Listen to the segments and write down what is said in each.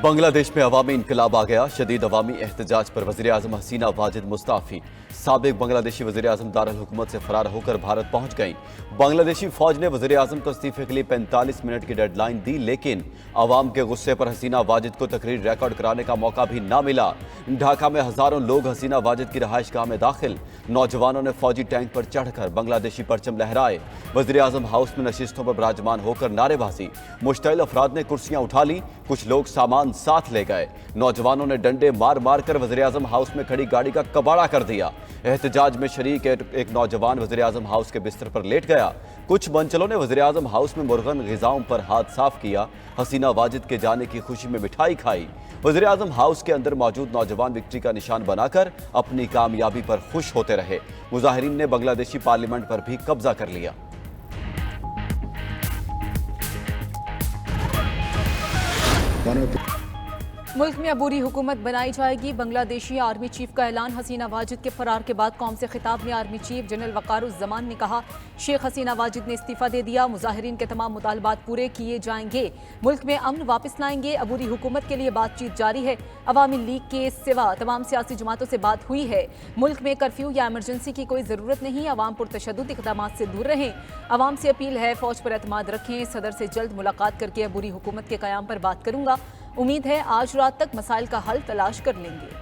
बांग्लादेश में अवामी इनकलाब आ गया। शदीद अवामी एहतजाज पर वज़ीर-ए-आज़म हसीना वाजिद मुस्ताफ़ी। साबिक बांग्लादेशी वज़ीर-ए-आज़म दारुल हुकूमत से फरार होकर भारत पहुंच गईं। बांग्लादेशी फौज ने वज़ीर-ए-आज़म को इस्तीफे के लिए 45 मिनट की डेडलाइन दी, लेकिन अवाम के गुस्से पर हसीना वाजिद को तकरीर रिकॉर्ड कराने का मौका भी ना मिला। ढाका में हजारों लोग हसीना वाजिद की रहायशगाह में दाखिल। नौजवानों ने फौजी टैंक पर चढ़कर बांग्लादेशी परचम लहराए। वज़ीर-ए-आज़म हाउस में नशिस्तों पर विराजमान होकर नारेबाजी। मुश्तइल अफराद ने कुर्सियां उठा ली, कुछ लोग सामान साथ ले गए। नौजवानों ने डंडे मार मार कर वज़ीर-ए-आज़म हाउस में खड़ी गाड़ी का कबाड़ा कर दिया। एहतजाज में शरीक एक नौजवान वज़ीर-ए-आज़म हाउस के बिस्तर पर लेट गया। कुछ मंचलों ने वज़ीर-ए-आज़म हाउस में मुर्गन ग़िज़ाओं पर हाथ साफ किया। हसीना वाजिद के जाने की खुशी में मिठाई खाई। वज़ीर-ए-आज़म हाउस के अंदर मौजूद नौजवान विक्ट्री का निशान बनाकर अपनी कामयाबी पर खुश होते रहे। मुजाहिरीन ने बांग्लादेशी पार्लियामेंट पर भी कब्जा कर लिया। मुल्क में अबूरी हुकूमत बनाई जाएगी। बांग्लादेशी आर्मी चीफ का ऐलान। हसीना वाजिद के फरार के बाद कौम से खिताब में आर्मी चीफ जनरल वक़ारुज़्ज़मान ने कहा, शेख हसीना वाजिद ने इस्तीफा दे दिया। मुजाहिरीन के तमाम मुतालबात पूरे किए जाएंगे। मुल्क में अमन वापस लाएंगे। अबूरी हुकूमत के लिए बातचीत जारी है। अवामी लीग के सिवा तमाम सियासी जमातों से बात हुई है। मुल्क में कर्फ्यू या एमरजेंसी की कोई ज़रूरत नहीं। अवाम पुरतशद्दुद इक़दाम से दूर रहें। अवाम से अपील है, फौज पर एतमाद रखें। सदर से जल्द मुलाकात करके अबूरी हुकूमत के क़याम पर बात करूंगा। उम्मीद है आज रात तक मसाइल का हल तलाश कर लेंगे।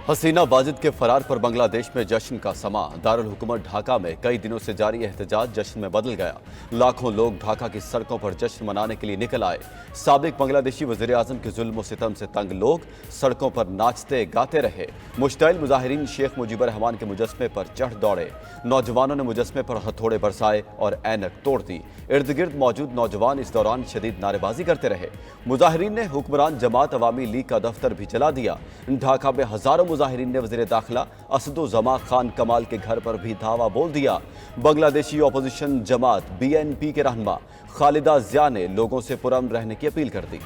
हसीना वाजिद के फरार पर बांग्लादेश में जश्न का समा। दारुल हुकूमत ढाका में कई दिनों से जारी एहतजाज जश्न में बदल गया। लाखों लोग ढाका की सड़कों पर जश्न मनाने के लिए निकल आए। साबिक बांग्लादेशी वज़ीर-ए-आज़म के जुल्म सितम से तंग लोग सड़कों पर नाचते गाते रहे। मुश्तइल मुजाहिरीन शेख मुजीबर रहमान के मुजस्मे पर चढ़ दौड़े। नौजवानों ने मुजस्मे पर हथौड़े बरसाए और ऐनक तोड़ दी। इर्द गिर्द मौजूद नौजवान इस दौरान शदीद नारेबाजी करते रहे। मुजाहिरीन ने हुक्मरान जमात अवामी लीग का दफ्तर भी जला दिया। ढाका में हजारों मुजाहिरीन ने वज़ीर दाखिला असदुज़्ज़मा खान कमाल के घर पर भी धावा बोल दिया। बांग्लादेशी अपोजिशन जमात BNP के रहनुमा खालिदा ज़िया ने लोगों से पुरअमन रहने की अपील कर दी।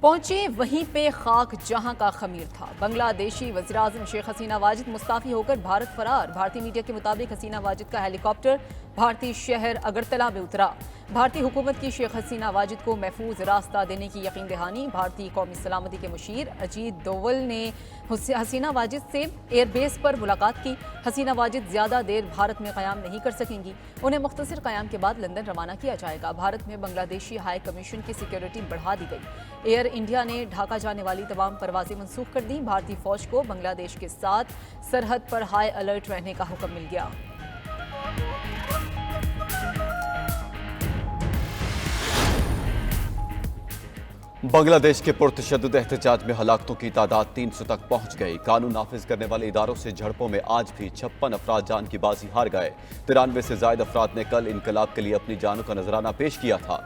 पहुंचे वहीं पे खाक जहां का खमीर था। बांग्लादेशी वज़ीर-ए-आज़म शेख हसीना वाजिद मुस्ताफ़ी होकर भारत फरार। भारतीय मीडिया के मुताबिक हसीना वाजिद का हेलीकॉप्टर भारतीय शहर अगरतला में उतरा। भारतीय हुकूमत की शेख हसीना वाजिद को महफूज रास्ता देने की यकीन दहानी। भारतीय कौमी सलामती के मुशीर अजीत डोवल ने हसीना वाजिद से एयरबेस पर मुलाकात की। हसीना वाजिद ज़्यादा देर भारत में क़याम नहीं कर सकेंगी। उन्हें मुख्तसर क़याम के बाद लंदन रवाना किया जाएगा। भारत में बांग्लादेशी हाई कमीशन की सिक्योरिटी बढ़ा दी गई। एयर इंडिया ने ढाका जाने वाली तमाम परवाजें मनसूख कर दी। भारतीय फौज को बांग्लादेश के साथ सरहद पर हाई अलर्ट रहने का हुक्म मिल गया। बांग्लादेश के पुरतशद्दुद एहतजाज में हलाकतों की तादाद 300 तक पहुंच गई। कानून नाफिज करने वाले इदारों से झड़पों में आज भी 56 अफराद जान की बाजी हार गए। 93 से ज्यादा अफराद ने कल इनकलाब के लिए अपनी जानों का नजराना पेश किया था।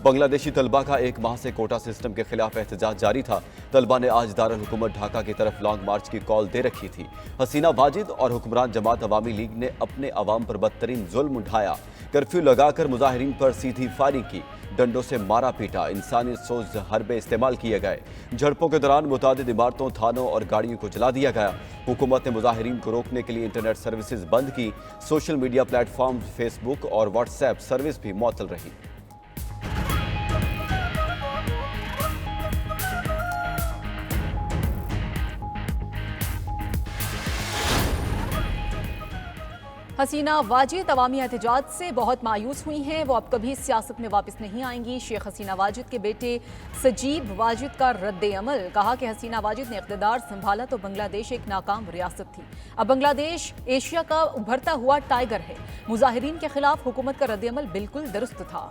बांग्लादेशी तलबा का एक माह से कोटा सिस्टम के खिलाफ एहतजाज जारी था। तलबा ने आज दारुल हुकूमत ढाका की तरफ लॉन्ग मार्च की कॉल दे रखी थी। हसीना वाजिद और हुक्मरान जमात अवामी लीग ने अपने अवाम पर बदतरीन जुल्म उठाया। कर्फ्यू लगाकर मुजाहिरीन पर सीधी फायरिंग की। डंडों से मारा पीटा। इंसानी सोच हरबे इस्तेमाल किए गए। झड़पों के दौरान मुतादिद इमारतों, थानों और गाड़ियों को जला दिया गया। हुकूमत ने मुजाहिरीन को रोकने के लिए इंटरनेट सर्विसेज बंद की। सोशल मीडिया प्लेटफॉर्म फेसबुक और व्हाट्सएप सर्विस भी मुअत्तल रही। हसीना वाजिद अवामी एहतजाज से बहुत मायूस हुई हैं। वो अब कभी सियासत में वापस नहीं आएंगी। शेख हसीना वाजिद के बेटे सजीब वाजिद का रद्द अमल। कहा कि हसीना वाजिद ने इक़्तिदार संभाला तो बांग्लादेश एक नाकाम रियासत थी। अब बांग्लादेश एशिया का उभरता हुआ टाइगर है। मुजाहिरीन के खिलाफ हुकूमत का रद्द अमल बिल्कुल दुरुस्त था।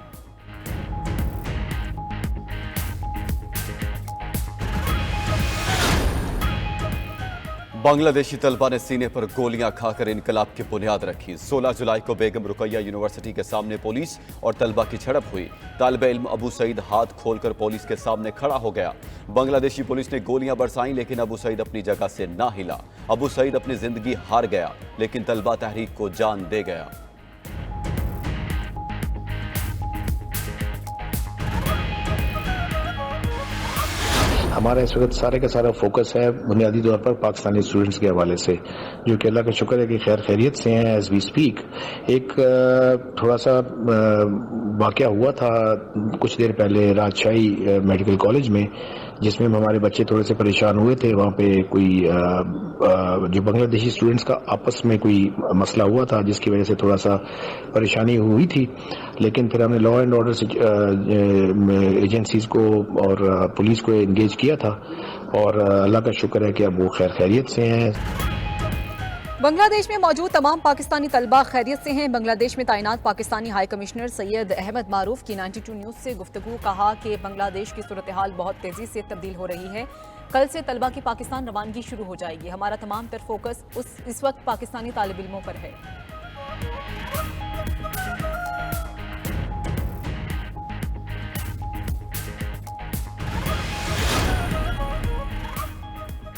बांग्लादेशी तलबा ने सीने पर गोलियां खाकर इनकलाब की बुनियाद रखी। 16 जुलाई को बेगम रुकैया यूनिवर्सिटी के सामने पुलिस और तलबा की झड़प हुई। तालिब इल्म अबू सईद हाथ खोलकर पुलिस के सामने खड़ा हो गया। बांग्लादेशी पुलिस ने गोलियां बरसाई, लेकिन अबू सईद अपनी जगह से ना हिला। अबू सईद अपनी जिंदगी हार गया, लेकिन तलबा तहरीक को जान दे गया। हमारा इस वक्त सारे का सारा फोकस है बुनियादी तौर पर पाकिस्तानी स्टूडेंट्स के हवाले से, जो कि अल्लाह का शुक्र है कि खैर खैरियत से हैं एज वी स्पीक। एक थोड़ा सा वाक़या हुआ था कुछ देर पहले राजशाही मेडिकल कॉलेज में, जिसमें हमारे बच्चे थोड़े से परेशान हुए थे। वहाँ पे कोई जो बांग्लादेशी स्टूडेंट्स का आपस में कोई मसला हुआ था, जिसकी वजह से थोड़ा सा परेशानी हुई थी। लेकिन फिर हमने लॉ एंड ऑर्डर एजेंसीज को और पुलिस को एंगेज किया था, और अल्लाह का शुक्र है कि अब वो खैर खैरियत से हैं। बांग्लादेश में मौजूद तमाम पाकिस्तानी तलबा खैरियत से हैं। बांग्लादेश में तैनात पाकिस्तानी हाई कमिश्नर सैयद अहमद मारूफ की 92 न्यूज़ से गुफ्तगू। कहा कि बांग्लादेश की सूरत हाल बहुत तेज़ी से तब्दील हो रही है। कल से तलबा की पाकिस्तान रवानगी शुरू हो जाएगी। हमारा तमाम तर फोकस इस वक्त पाकिस्तानी तालिब इल्मों पर है।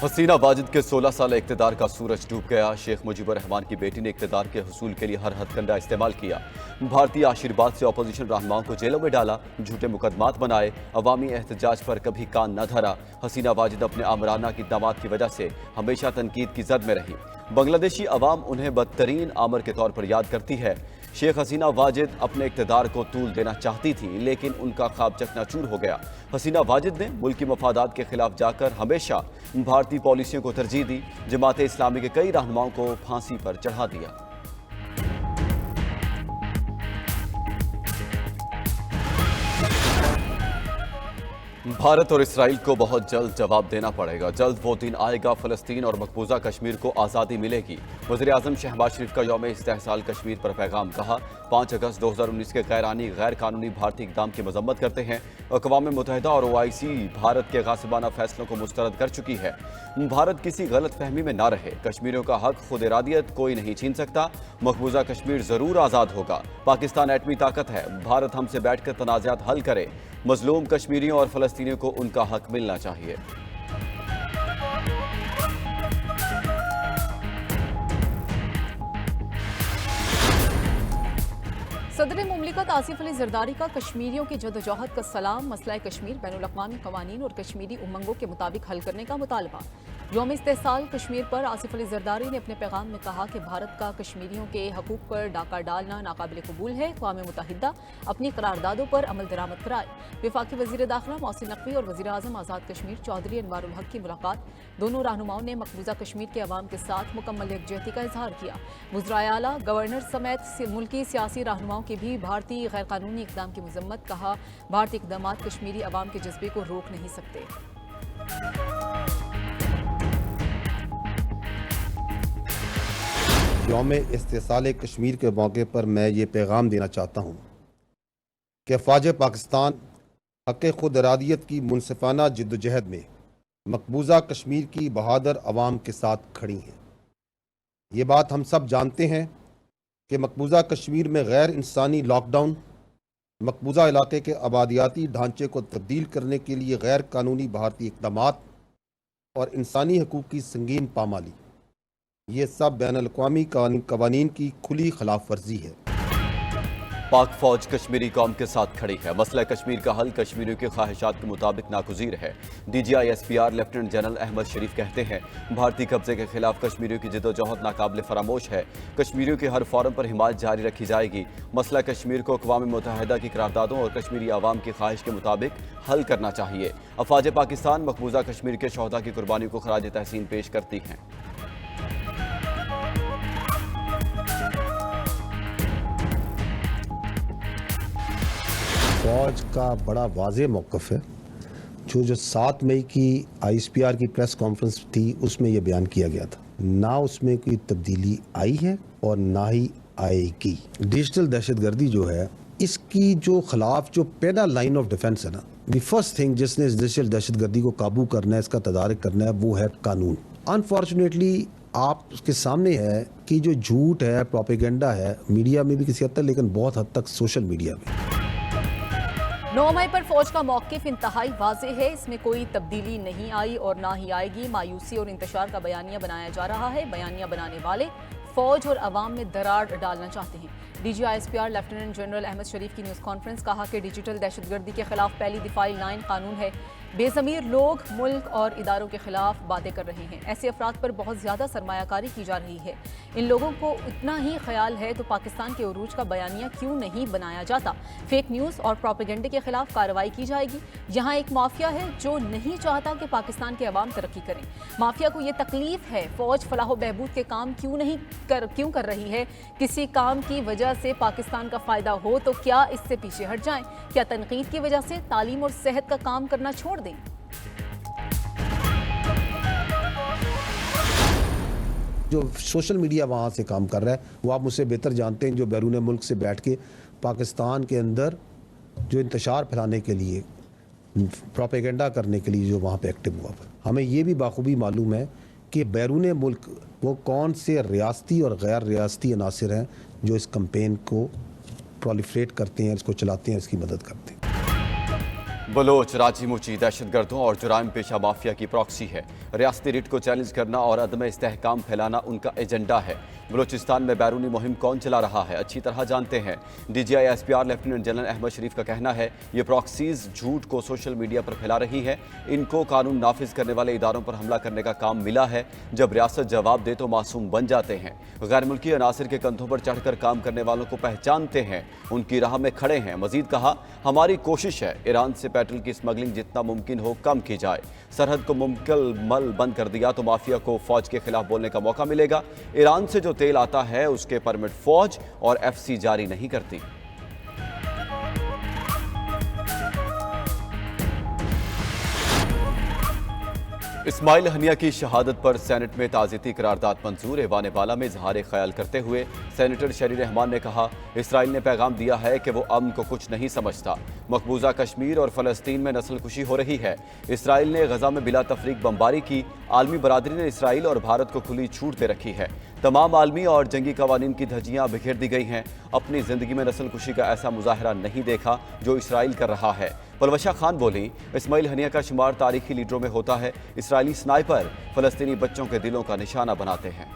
हसीना वाजिद के 16 साल इक़्तिदार का सूरज डूब गया। शेख मुजीबुर रहमान की बेटी ने इक़्तिदार के हुसूल के लिए हर हथकंडा इस्तेमाल किया। भारतीय आशीर्वाद से अपोजिशन रहनुमाओं को जेलों में डाला, झूठे मुकदमात बनाए, अवामी एहतजाज पर कभी कान न धरा। हसीना वाजिद अपने आमराना इक़दामात की वजह से हमेशा तनकीद की जद में रही। बांग्लादेशी अवाम उन्हें बदतरीन आमर के तौर पर याद करती है। शेख हसीना वाजिद अपने इक़्तिदार को तूल देना चाहती थी, लेकिन उनका ख्वाब चकनाचूर हो गया। हसीना वाजिद ने मुल्की मफादात के खिलाफ जाकर हमेशा भारतीय पॉलिसियों को तरजीह दी। जमात इस्लामी के कई रहनुमाओं को फांसी पर चढ़ा दिया। भारत और इसराइल को बहुत जल्द जवाब देना पड़ेगा। जल्द वो दिन आएगा फ़लस्तीन और मकबूजा कश्मीर को आज़ादी मिलेगी। वज़ीर-ए-आज़म शहबाज शरीफ का यौम इस्तेहसाल कश्मीर पर पैगाम। कहा, 5 अगस्त 2019 के गैर कानूनी भारतीय इक़दाम की मजम्मत करते हैं। अक़वाम मुत्तहिदा और OIC भारत के गासिबाना फैसलों को मुस्तरद कर चुकी है। भारत किसी गलत फहमी में ना रहे। कश्मीरियों का हक खुद इरादियत कोई नहीं छीन सकता। मकबूजा कश्मीर ज़रूर आज़ाद होगा। पाकिस्तान एटमी ताकत है। भारत हमसे बैठकर तनाज़ात हल करे। मजलूम कश्मीरियों और फ़लस्तीनियों को उनका हक मिलना चाहिए। सदर मुमलिकत आसिफ अली जरदारी का कश्मीरियों की जदोजहद का सलाम। मसला कश्मीर बैनुल-अक़वामी क़वानीन और कश्मीरी उमंगों के मुताबिक हल करने का मुतालबा। यौम इस्तेहसाल कश्मीर पर आसिफ अली जरदारी ने अपने पैगाम में कहा कि भारत का कश्मीरियों के हकूक़ पर डाका डालना नाकाबिल कबूल है। अक़वाम मुत्तहिदा अपनी करारदादों पर अमल दरामद कराए। वफाकी वज़ीर दाखिला मोहसिन नकवी और वज़ीर-ए-आज़म आज़ाद कश्मीर चौधरी अनवारुल हक की मुलाकात। दोनों रहनुमाओं ने मकबूजा कश्मीर के अवाम के साथ मुकम्मल यकजहती का इजहार किया। वज़राए आला, गवर्नर समेत मुल्की सियासी रहनुमाओं की भी भारतीय गैर कानूनी इक़दाम की मजम्मत। कहा, भारतीय इक़दामात कश्मीरी अवाम के जज्बे को रोक नहीं सकते। यौम इस्तेहसाल कश्मीर के मौके पर मैं ये पैगाम देना चाहता हूँ कि फ़ौज पाकिस्तान हक़ खुद इरादियत की मुनसिफाना जद्दोजहद में मकबूजा कश्मीर की बहादुर अवाम के साथ खड़ी हैं। ये बात हम सब जानते हैं कि मकबूजा कश्मीर में गैर इंसानी लॉकडाउन, मकबूजा इलाके के आबादियाती ढांचे को तब्दील करने के लिए गैर कानूनी भारतीय इक़दामात और इंसानी हकूक़ की संगीन पामाली, ये सब बैनुल-अक़वामी क़वानीन की खुली खिलाफ वर्जी है। पाक फौज कश्मीरी कौम के साथ खड़ी है। मसला कश्मीर का हल कश्मीरियों की ख्वाहिशात के मुताबिक नागुज़ीर है। DGI SPR lieutenant general Ahmed Sharif कहते हैं, भारतीय कब्जे के खिलाफ कश्मीरियों की जदोजहद नाकाबिल फरामोश है। कश्मीरियों के हर फोरम पर हिमायत जारी रखी जाएगी। मसला कश्मीर को अक़वाम मुत्तहिदा की करारदादों और कश्मीरी आवाम की ख्वाहिश के मुताबिक हल करना चाहिए। अफ़वाज पाकिस्तान मकबूजा कश्मीर के शहदा की कुर्बानियों को खराज तहसीन पेश करती हैं। फ़ौज का बड़ा वाज़ेह मौक़िफ़ है। जो 7 मई की ISPR की प्रेस कॉन्फ्रेंस थी, उसमें यह बयान किया गया था। ना उसमें कोई तब्दीली आई है और ना ही आएगी। डिजिटल दहशतगर्दी जो है, इसकी जो खिलाफ जो पहला लाइन ऑफ डिफेंस है ना, द फर्स्ट थिंग जिसने इस डिजिटल दहशतगर्दी को काबू करना है, इसका तदारक करना है, वो है कानून। अनफॉर्चुनेटली आप उसके सामने है कि जो झूठ है, प्रोपेगेंडा है, मीडिया में भी किसी हद तक, लेकिन बहुत हद तक सोशल मीडिया में। 9 मई पर फौज का मौक़िफ़ इंतहाई वाज़ेह है। इसमें कोई तब्दीली नहीं आई और ना ही आएगी। मायूसी और इंतशार का बयानिया बनाया जा रहा है। बयानिया बनाने वाले फौज और अवाम में दरार डालना चाहते हैं। DGI SPR lieutenant general Ahmed Sharif की न्यूज़ कॉन्फ्रेंस। कहा कि डिजिटल दहशतगर्दी के खिलाफ पहली दिफाई लाइन कानून है। बेज़मीर लोग मुल्क और इदारों के खिलाफ बातें कर रहे हैं। ऐसे अफराद पर बहुत ज़्यादा सरमायाकारी की जा रही है। इन लोगों को इतना ही ख्याल है तो पाकिस्तान के उरूज का बयानिया क्यों नहीं बनाया जाता। फेक न्यूज़ और प्रोपेगेंडे के खिलाफ कार्रवाई की जाएगी। यहाँ एक माफिया है जो नहीं चाहता कि पाकिस्तान के अवाम तरक्की करें। माफिया को ये तकलीफ है फौज फलाह बहबूद के काम क्यों कर रही है। किसी काम की वजह से पाकिस्तान का फ़ायदा हो तो क्या इससे पीछे हट जाएं? क्या तनकीद की वजह से तालीम और सेहत का काम करना छोड़ दें? जो सोशल मीडिया वहाँ से काम कर रहा है वो आप मुझसे बेहतर जानते हैं, जो बैरून मुल्क से बैठ के पाकिस्तान के अंदर जो इंतशार फैलाने के लिए, प्रोपेगेंडा करने के लिए जो वहाँ पे एक्टिव हुआ। हमें ये भी बाखूबी मालूम है कि बैरून मुल्क वो कौन से रियासती और गैर रियासती अनासिर हैं जो इस कैंपेन को प्रोलिफरेट करते हैं, इसको चलाते हैं, इसकी मदद करते हैं। बलोच राजी मुची दहशतगर्दों और जुराइम पेशा माफिया की प्रॉक्सी है। रियासती रिट को चैलेंज करना और अदम इस्तेहकाम फैलाना उनका एजेंडा है। बलोचिस्तान में बैरूनी मुहिम कौन चला रहा है अच्छी तरह जानते हैं। DGI SPR lieutenant general Ahmed Sharif का कहना है ये प्रॉक्सीज झूठ को सोशल मीडिया पर फैला रही है। इनको कानून नाफिज करने वाले इदारों पर हमला करने का काम मिला है। जब रियासत जवाब दे तो मासूम बन जाते हैं। गैर मुल्की अनासिर के कंधों पर चढ़कर काम करने वालों को पहचानते हैं, उनकी राह में खड़े हैं। मजीद कहा हमारी कोशिश है ईरान से पेट्रोल की स्मगलिंग जितना मुमकिन हो कम की जाए। सरहद को मुकम्मल बंद कर दिया तो माफिया को फौज के खिलाफ बोलने का मौका मिलेगा। ईरान से जो तेल आता है उसके परमिट फौज और FC जारी नहीं करती। इस्माइल हनिया की शहादत पर सेनेट में ताज़ियती करारदाद मंजूर। ऐवान बाला में इजहार ख्याल करते हुए सेनेटर शरी रहमान ने कहा इसराइल ने पैगाम दिया है कि वो अमन को कुछ नहीं समझता। मकबूजा कश्मीर और फ़लस्तीन में नस्ल कुशी हो रही है। इसराइल ने गजा में बिला तफरीक बमबारी की। आलमी बरादरी ने इसराइल और भारत को खुली छूट दे रखी है। तमाम आलमी और जंगी कवानीन की धज्जियां बिखेर दी गई हैं। अपनी जिंदगी में नस्ल कुशी का ऐसा मुजाहरा नहीं देखा जो इसराइल कर रहा है। पलवशा खान बोली इस्माइल हनिया का शुमार तारीखी लीडरों में होता है। इसराइली स्नाइपर फ़लस्तीनी बच्चों के दिलों का निशाना बनाते हैं।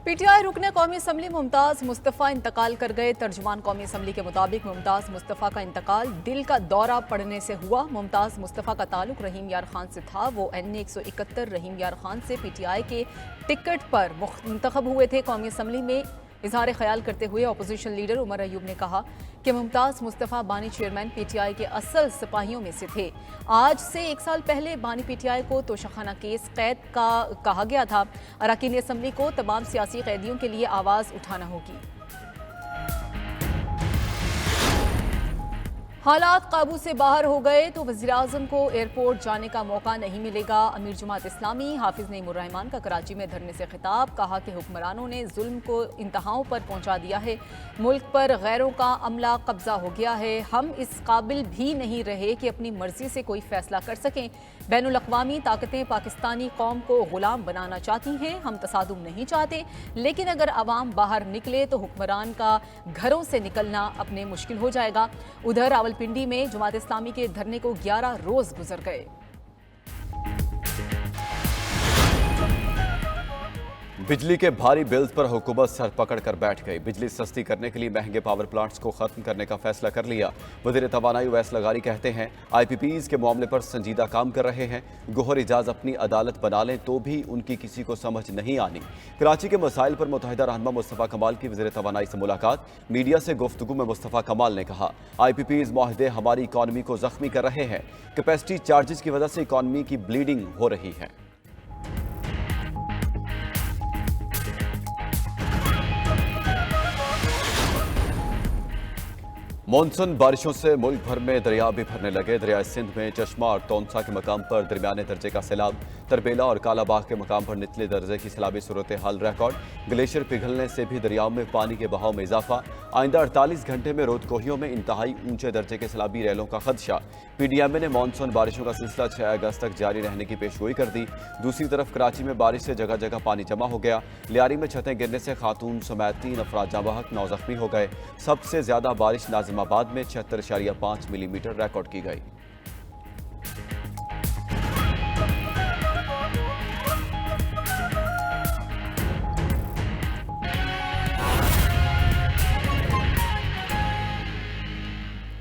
PTI रुकने कौमी असम्बली मुमताज़ मुस्तफ़ा इंतकाल कर गए। तर्जुमान कौमी असम्बली के मुताबिक मुमताज़ मुस्तफ़ा का इंतकाल दिल का दौरा पड़ने से हुआ। मुमताज़ मुस्तफ़ा का ताल्लुक रहीम यार खान से था। वो NA 171 रहीम यार खान से PTI के टिकट पर मुंतखब हुए थे। कौमी असम्बली में इजहार ख्याल करते हुए अपोजिशन लीडर उमर अयूब ने कहा कि मुमताज़ मुस्तफ़ा बानी चेयरमैन PTI के असल सिपाहियों में से थे। आज से 1 साल पहले बानी PTI को तोशाखाना केस कैद का कहा गया था। अरकान असम्बली को तमाम सियासी कैदियों के लिए आवाज़ उठाना होगी। हालात काबू से बाहर हो गए तो वज़ीर-ए-आज़म को एयरपोर्ट जाने का मौका नहीं मिलेगा। अमीर जमात इस्लामी हाफिज नईम उर रहमान का कराची में धरने से खिताब। कहा कि हुक्मरानों ने जुल्म को इंतहाओं पर पहुंचा दिया है। मुल्क पर गैरों का अमला कब्जा हो गया है। हम इस काबिल भी नहीं रहे कि अपनी मर्जी से कोई फैसला कर सकें। बैनुल अक़वामी ताकतें पाकिस्तानी कौम को गुलाम बनाना चाहती हैं। हम तसादुम नहीं चाहते, लेकिन अगर अवाम बाहर निकले तो हुक्मरान का घरों से निकलना अपने मुश्किल हो जाएगा। उधर रावलपिंडी में जमात इस्लामी के धरने को 11 रोज गुजर गए। बिजली के भारी बिल्स पर हुकूमत सर पकड़ कर बैठ गई। बिजली सस्ती करने के लिए महंगे पावर प्लांट्स को खत्म करने का फैसला कर लिया। वज़ीर तवानाई उवैस लगारी कहते हैं IPPs के मामले पर संजीदा काम कर रहे हैं। गोहर इजाज अपनी अदालत बना लें तो भी उनकी किसी को समझ नहीं आनी। कराची के मसाइल पर मुत्तहिदा रहनुमा मुस्तफ़ा कमाल की वज़ीर तवानाई से मुलाकात। मीडिया से गुफ्तगू में मुस्तफ़ा कमाल ने कहा IPPs माहदे हमारी इकॉनमी को जख्मी कर रहे हैं। कैपेसिटी चार्जेस की वजह से इकॉनमी की ब्लीडिंग हो रही है। मॉनसून बारिशों से मुल्क भर में दरिया भी भरने लगे। दरिया सिंध में चश्मा और तौनसा के मकाम पर दरमियाने दर्जे का सैलाब। तरबेला और कालाबाग के मकाम पर निचले दर्जे की सैलाबी सूरत हाल रिकॉर्ड। ग्लेशियर पिघलने से भी दरियाओं में पानी के बहाव में इजाफा। आइंदा 48 घंटे में रोदकोहियों में इंतहाई ऊंचे दर्जे के सैलाबी रैलों का खदशा। PDMA ने मॉनसून बारिशों का सिलसिला 6 अगस्त तक जारी रहने की पेशगोई कर दी। दूसरी तरफ कराची में बारिश से जगह जगह पानी जमा हो गया। लियारी में छतें गिरने से खातून समेत 3 अफराद जाँ बहक, 9 जख्मी हो गए। सबसे ज्यादा बारिश नाजिमाबाद में 76.5 मिलीमीटर रिकॉर्ड की गई।